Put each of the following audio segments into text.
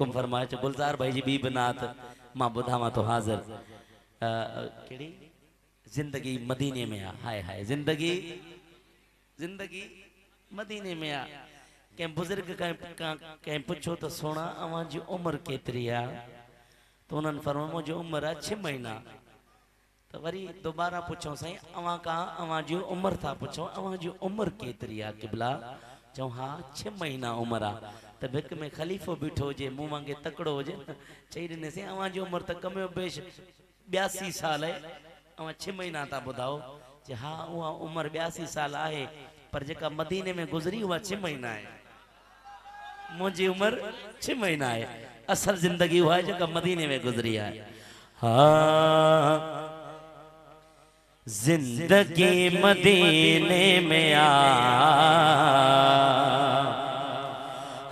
हुक्म फरमाए च गुलजार भाई जी बी बनात मां बुधावा तो हाजिर केड़ी जिंदगी मदीने में आ हाय हाय जिंदगी जिंदगी मदीने में आ के बुजुर्ग के पुछो तो सोना अवां जी उम्र केतरी आ तो उन्हनि फरमायो मुंहिंजी उम्र आहे 6 महीना तो वरी दोबारा पुछो साईं अवां का अवां जी उम्र था पुछो अवां जी उम्र केतरी आ किबला चऊं हाँ 6 महीना उम्र आ तो भिक में खलीफो बीठो हुजे मुंह वांगे तकड़ो हुजे चई ॾिनेसीं अवां जी उम्र त कम बेश 82 साल है अवां 6 महीना था ॿुधाओ जे हाँ उहा उम्र 82 साल आहे पर जेका मदीने में गुज़री उहा 6 महीना है मुझी उम्र 6 महीना है असल जिंदगी हुआ है जो मदीने में गुजरी है। हाँ जिंदगी मदीने में आ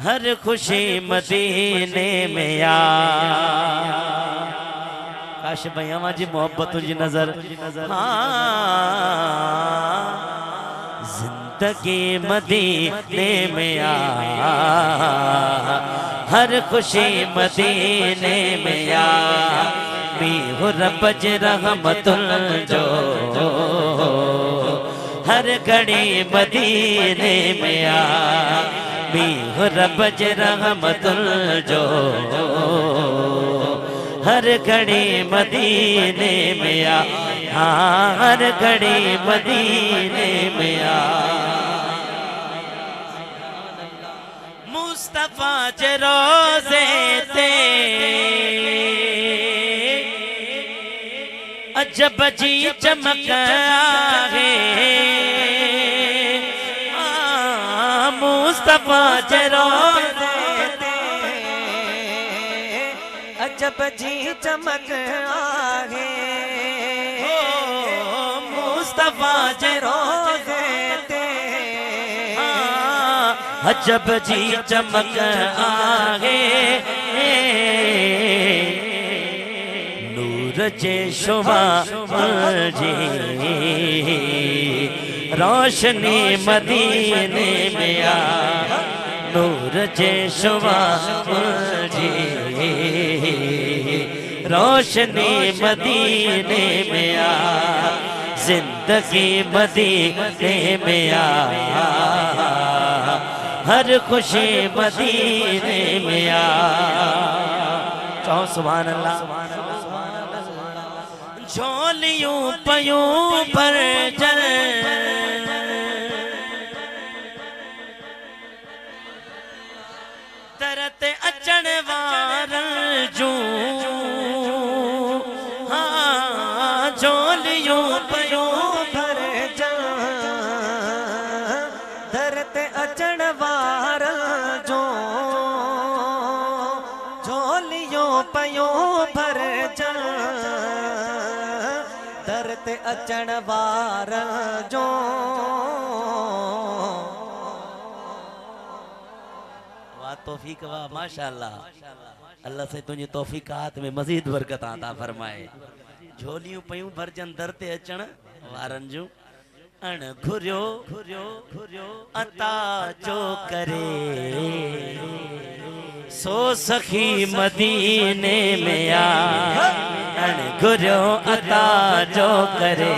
हर खुशी मदीने में आ काश भाई हमारी मोहब्बत जी नजर हाँ जिंदगी मदीने में आ हर खुशी मदीने में आ मीहु रब जी रहमतुल जो हर घड़ी मदीने में आ मीहु रब जी रहमतुल जो हर घड़ी मदीने में आ हाँ हर घड़ी मदीने में आ मुस्तफा जे रोज़े ते अजब जी चमक है मुस्तफा जे रोज़े ते अजब जी चमक आहे मुस्तफा जे रोज़े ते अजब जी चमक आहे नूर जे शुमा जी रोशनी मदीने में आ नूर जे शुमा जी रोशनी मदीने में आ जिंदगी मदीने में आ हर खुशी मदीने में आ चौ सुभान अल्लाह झोलियों पयूं पर जल तरत अचण वार जूं हाँ झोलियों पयूं पर जा दरत अचण वार जो झोलियों पयूं भर जा दरत अचण वार जो तौफीक वाह माशाअल्लाह अल्लाह से तुझे तौफीकात में मजीद बरकत आता फरमाए झोलियूं पयूं भरजन दर ते अचण वारन जूं अण घुरियो घुरियो घुरियो अता जो करे सो सखी मदीने में आ अण घुरियो अता जो करे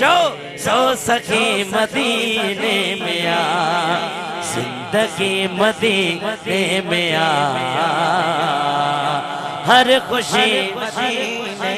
जो सो सखी मदीने में आ जिंदगी मदीने में आ हर खुशी मदीने